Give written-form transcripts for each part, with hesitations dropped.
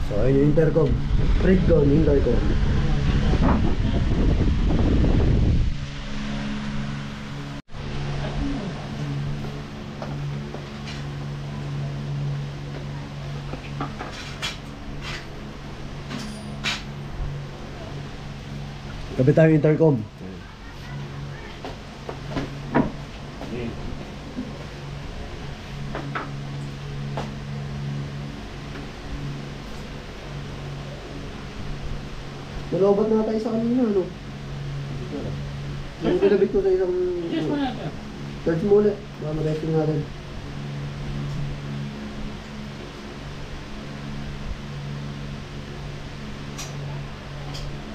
So ayun yung intercom. Fredcon, intercom. Tabi tayo intercom. Nalobat na tayo sa kanina, ano? Yung pinabit ko sa isang... Charge mo ulit. Baka mag-resting natin.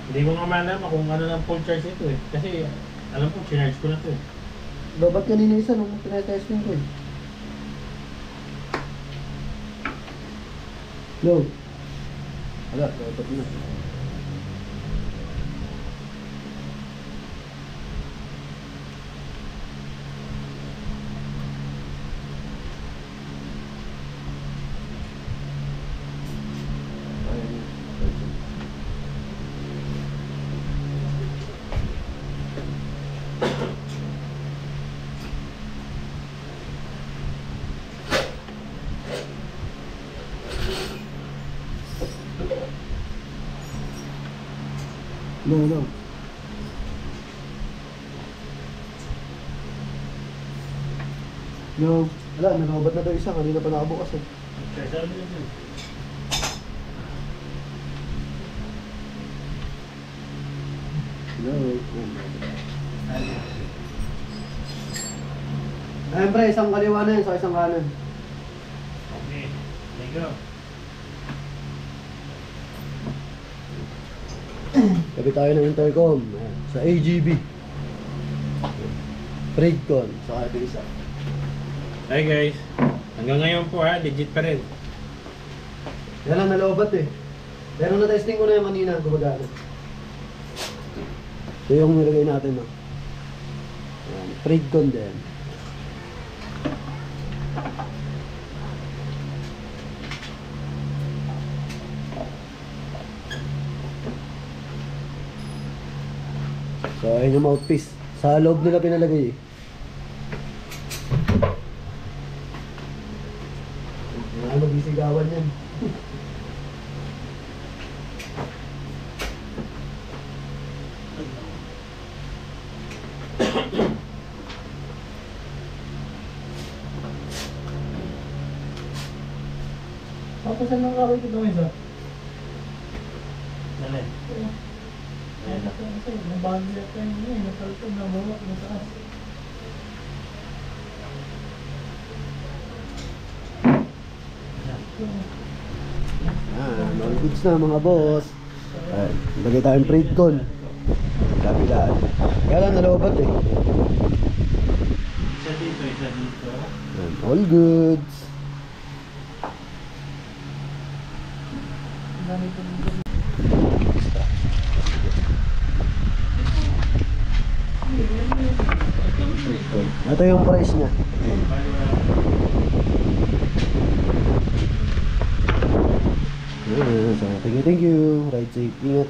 Hindi ko nga malaman kung ano ng full charge ito eh. Kasi alam ko, charge ko na ito eh. Lobat kanina isa nung pinatesting ko eh. Low. Wala, lobat na. No. No. Wala, nanobat na daw isa. Kanina pa nakabukas eh. No. Ayun pre, isang kaliwa na yun sa isang kanan. Okay, there you go. Tabi tayo ng intercom. Ayan, sa AGB. Fredcon. Sa ito isa. Hi guys. Hanggang ngayon po ha, legit pa rin. Yan lang nalobat eh. Pero na-testing ko na yung kanina, gumagana. Ito yung nilagay natin, no? Ayan, Fredcon din. So, ayun yung mouthpiece. Sa loob nila pinalagay eh. Wala mag-isigawan yan. Tapos saan nang kawin ito isa? Dali. Ayan na. Nabagi na tayo niya. Nakalito na bawak na taas. All goods na mga boss. Lagay tayong Fredcon. Kapilaan. Kaya lang nalobat eh. Isa dito, isa dito. All goods. Ito yung price niya. So, thank you. Ride safe. Ingat.